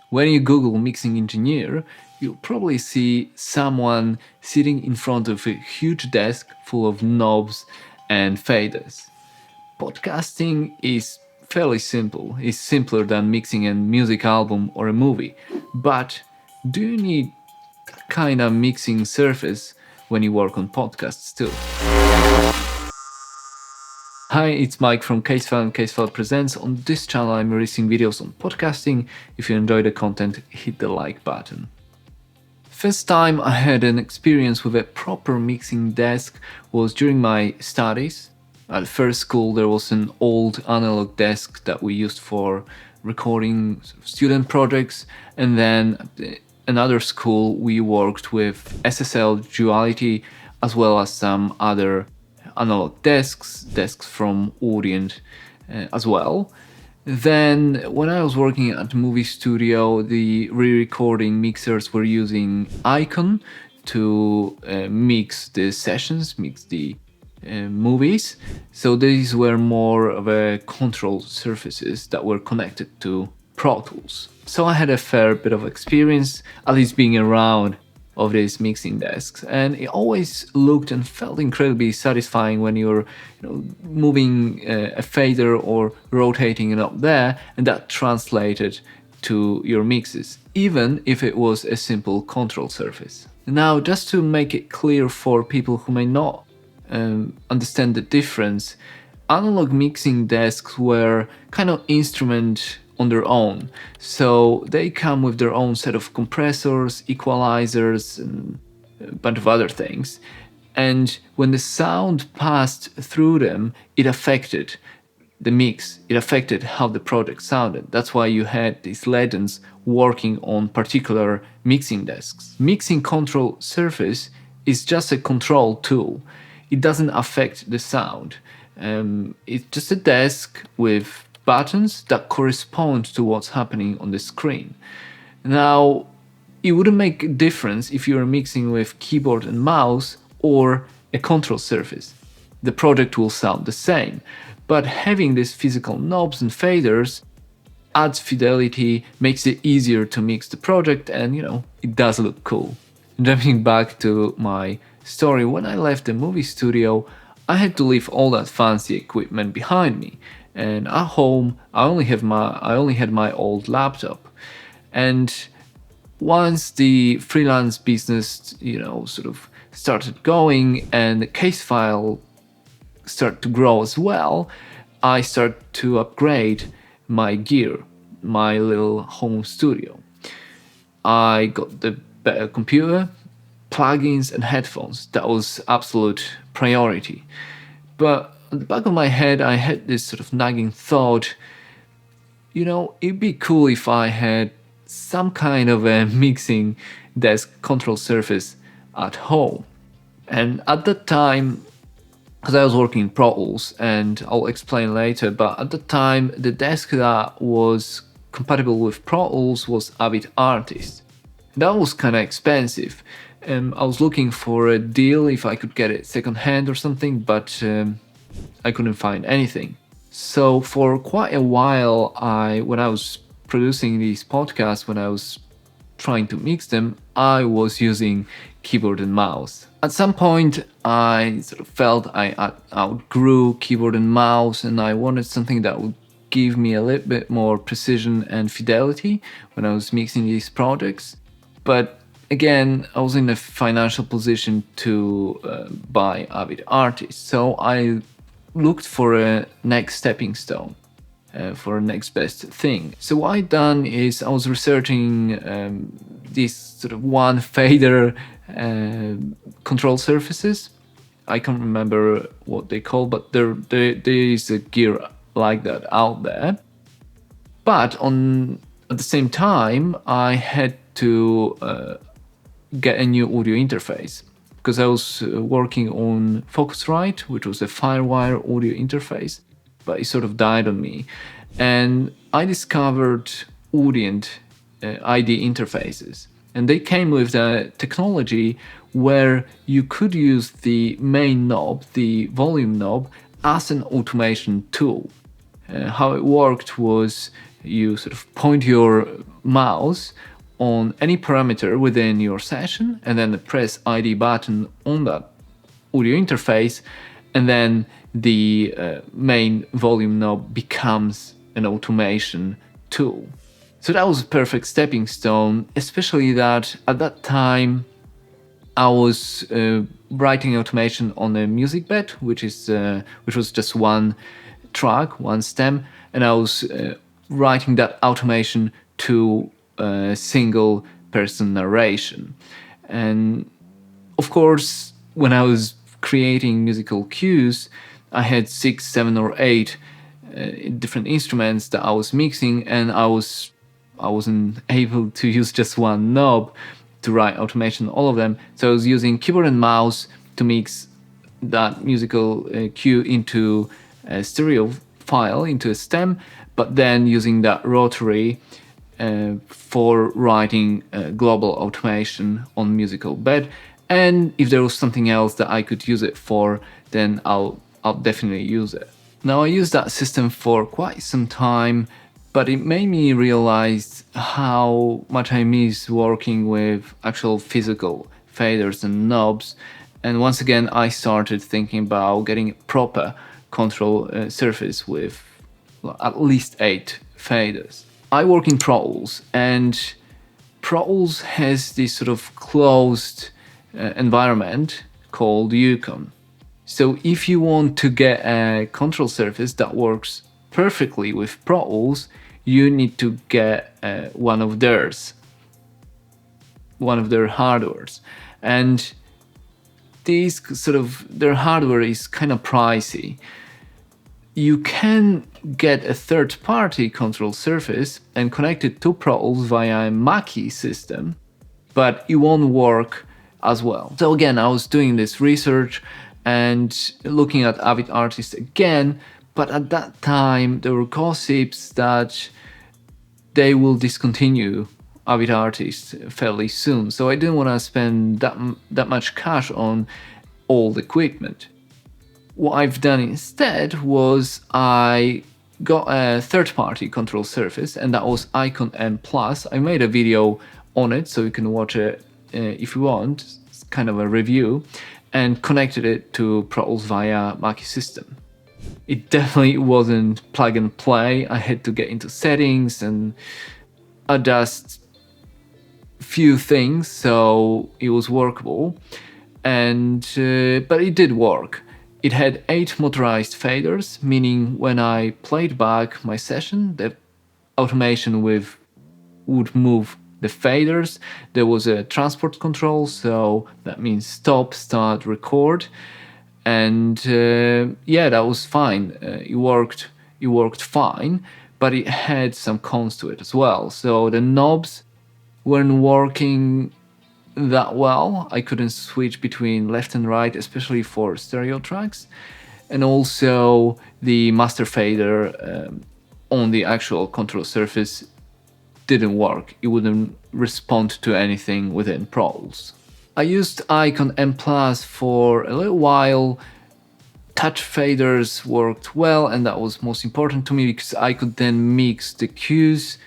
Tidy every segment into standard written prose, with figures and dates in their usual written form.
When you Google mixing engineer, you'll probably see someone sitting in front of a huge desk full of knobs and faders. Podcasting is fairly simple. It's simpler than mixing a music album or a movie. But do you need that kind of mixing surface when you work on podcasts too? Hi, it's Mike from Casefile and Casefile Presents. On this channel, I'm releasing videos on podcasting. If you enjoy the content, hit the like button. First time I had an experience with a proper mixing desk was during my studies. At first school, there was an old analog desk that we used for recording student projects, and then at another school we worked with SSL duality as well as some other analog desks from Audient as well. Then, when I was working at a movie studio, the re-recording mixers were using Eucon to mix the sessions, mix the movies. So these were more of a control surfaces that were connected to Pro Tools. So I had a fair bit of experience, at least being around of these mixing desks, and it always looked and felt incredibly satisfying when you're moving a fader or rotating it up there, and that translated to your mixes, even if it was a simple control surface. Now, just to make it clear for people who may not understand the difference, analog mixing desks were kind of instrument on their own. So they come with their own set of compressors, equalizers, and a bunch of other things. And when the sound passed through them, it affected the mix. It affected how the project sounded. That's why you had these legends working on particular mixing desks. Mixing control surface is just a control tool. It doesn't affect the sound. It's just a desk with buttons that correspond to what's happening on the screen. Now, it wouldn't make a difference if you're mixing with keyboard and mouse or a control surface. The project will sound the same, but having these physical knobs and faders adds fidelity, makes it easier to mix the project, and it does look cool. Jumping back to my story, when I left the movie studio, I had to leave all that fancy equipment behind me. And at home, I only had my old laptop. And once the freelance business, sort of started going and the Casefile started to grow as well, I started to upgrade my gear, my little home studio. I got the better computer, plugins and headphones. That was absolute priority. But at the back of my head, I had this sort of nagging thought, it'd be cool if I had some kind of a mixing desk control surface at home. And at that time, because I was working in Pro Tools, and I'll explain later, but at the time, the desk that was compatible with Pro Tools was Avid Artist. That was kind of expensive. I was looking for a deal if I could get it secondhand or something, but I couldn't find anything. So for quite a while, when I was producing these podcasts, when I was trying to mix them, I was using keyboard and mouse. At some point, I sort of felt I outgrew keyboard and mouse, and I wanted something that would give me a little bit more precision and fidelity when I was mixing these projects. But again, I was in a financial position to buy Avid Artist, so I looked for a next stepping stone, for a next best thing. So what I done is I was researching these sort of one fader control surfaces. I can't remember what they call, but there is a gear like that out there. But at the same time, I had to get a new audio interface because I was working on Focusrite, which was a Firewire audio interface, but it sort of died on me. And I discovered Audient ID interfaces, and they came with a technology where you could use the main knob, the volume knob, as an automation tool. How it worked was You sort of point your mouse on any parameter within your session and then press ID button on that audio interface, and then the main volume knob becomes an automation tool. So that was a perfect stepping stone, especially that at that time I was writing automation on a music bed, which was just one track, one stem, and I was writing that automation to a single person narration. And of course, when I was creating musical cues, I had 6, 7, or 8 different instruments that I was mixing, and I wasn't able to use just one knob to write automation on all of them. So I was using keyboard and mouse to mix that musical cue into a stereo file, into a stem, but then using that rotary for writing global automation on musical bed. And if there was something else that I could use it for, then I'll definitely use it. Now, I used that system for quite some time, but it made me realize how much I miss working with actual physical faders and knobs. And once again, I started thinking about getting a proper control surface with at least 8 faders. I work in Pro Tools, and Pro Tools has this sort of closed environment called Eucon. So if you want to get a control surface that works perfectly with Pro Tools, you need to get one of their hardwares. And their hardware is kind of pricey. You can get a third-party control surface and connect it to Pro Tools via a Mackie system, but it won't work as well. So again, I was doing this research and looking at Avid Artist again, but at that time there were gossips that they will discontinue Avid Artist fairly soon. So I didn't want to spend that much cash on old equipment. What I've done instead was I got a third-party control surface, and that was Icon M+. I made a video on it, so you can watch it if you want. It's kind of a review, and connected it to Pro Tools via Mackie system. It definitely wasn't plug and play. I had to get into settings and adjust few things so it was workable, and but it did work. It had 8 motorized faders, meaning when I played back my session, the automation would move the faders. There was a transport control, so that means stop, start, record, and yeah, that was fine. It worked fine, but it had some cons to it as well. So the knobs weren't working that well. I couldn't switch between left and right, especially for stereo tracks, and also the master fader on the actual control surface didn't work. It wouldn't respond to anything within Pro Tools. I used Icon M+ for a little while. Touch faders worked well, and that was most important to me because I could then mix the cues,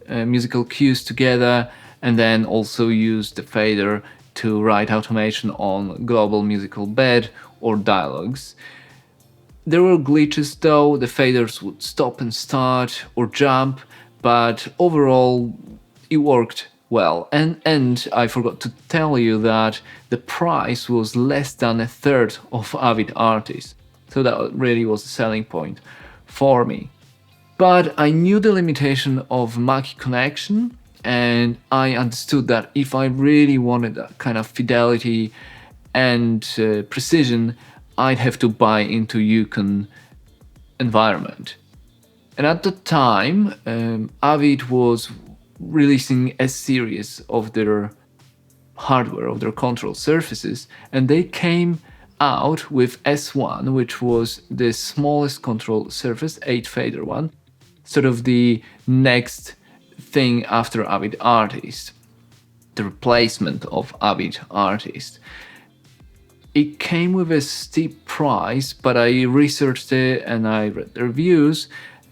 musical cues together, and then also use the fader to write automation on global musical bed or dialogues. There were glitches though. The faders would stop and start or jump, but overall it worked well. And I forgot to tell you that the price was less than a third of Avid Artist. So that really was a selling point for me. But I knew the limitation of Mackie connection, and I understood that if I really wanted that kind of fidelity and precision, I'd have to buy into Eucon environment. And at the time, Avid was releasing a series of their hardware, of their control surfaces, and they came out with S1, which was the smallest control surface, 8 fader one, sort of the next thing after Avid Artist, the replacement of Avid Artist. It came with a steep price, but I researched it and I read the reviews,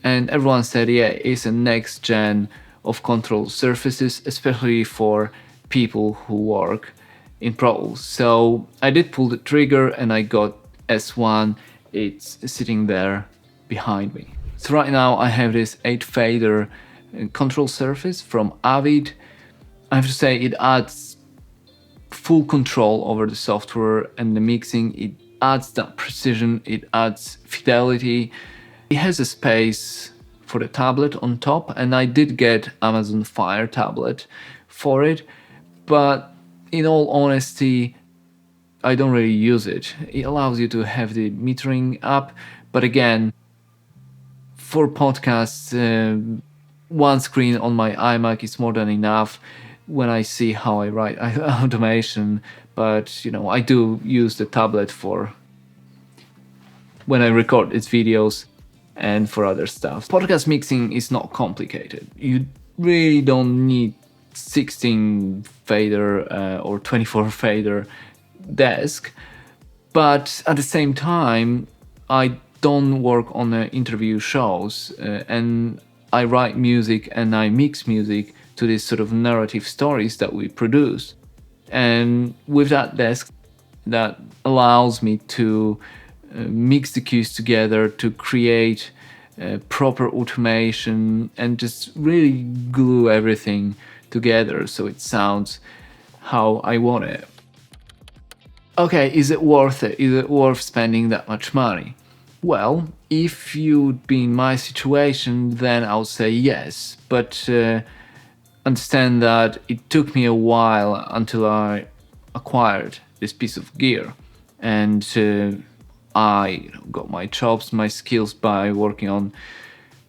and everyone said, yeah, it's a next gen of control surfaces, especially for people who work in Pro Tools. So I did pull the trigger and I got S1. It's sitting there behind me. So right now I have this 8 fader control surface from Avid. I have to say it adds full control over the software and the mixing. It adds that precision, it adds fidelity. It has a space for the tablet on top, and I did get Amazon Fire tablet for it, but in all honesty, I don't really use it. It allows you to have the metering up, but again, for podcasts, one screen on my iMac is more than enough when I see how I write automation, but I do use the tablet for when I record its videos and for other stuff. Podcast mixing is not complicated. You really don't need 16 fader or 24 fader desk, but at the same time, I don't work on interview shows and I write music and I mix music to these sort of narrative stories that we produce. And with that desk, that allows me to mix the cues together to create proper automation and just really glue everything together so it sounds how I want it. Okay, is it worth it? Is it worth spending that much money? Well, if you'd be in my situation, then I would say yes, but understand that it took me a while until I acquired this piece of gear, and I got my chops, my skills by working on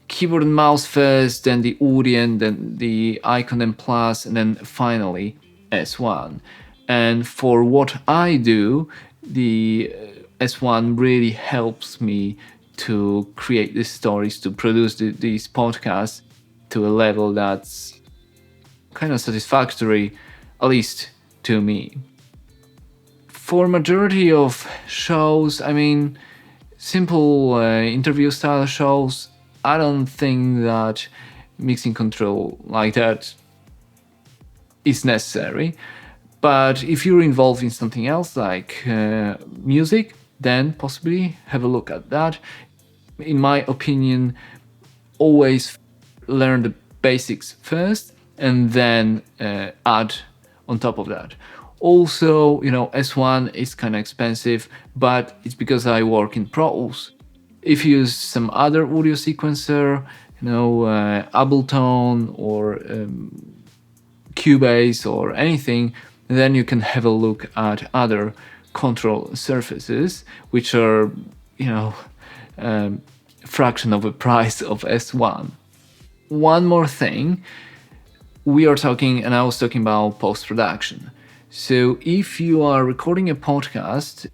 keyboard and mouse first, then the Audient, then the Icon M+, and then finally S1. And for what I do, the S1 really helps me to create these stories, to produce these podcasts to a level that's kind of satisfactory, at least to me. For majority of shows, I mean, simple interview style shows, I don't think that mixing control like that is necessary. But if you're involved in something else like music, then possibly have a look at that. In my opinion, always learn the basics first and then add on top of that. Also, S1 is kind of expensive, but it's because I work in Pro Tools. If you use some other audio sequencer, Ableton or Cubase or anything, then you can have a look at other control surfaces, which are, fraction of the price of S1. One more thing, I was talking about post-production. So if you are recording a podcast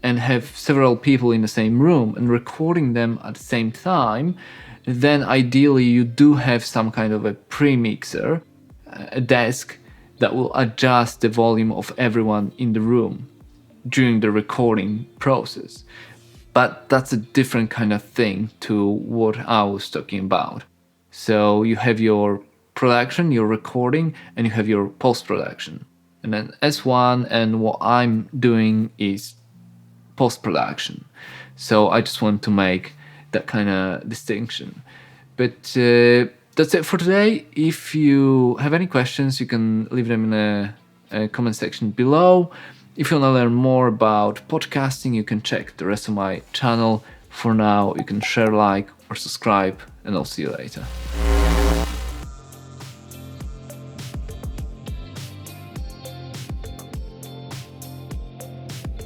and have several people in the same room and recording them at the same time, then ideally you do have some kind of a pre-mixer, a desk that will adjust the volume of everyone in the room during the recording process. But that's a different kind of thing to what I was talking about. So you have your production, your recording, and you have your post-production. And then S1 and what I'm doing is post-production. So I just want to make that kind of distinction. But that's it for today. If you have any questions, you can leave them in a comment section below. If you want to learn more about podcasting, you can check the rest of my channel. For now, you can share, like, or subscribe, and I'll see you later.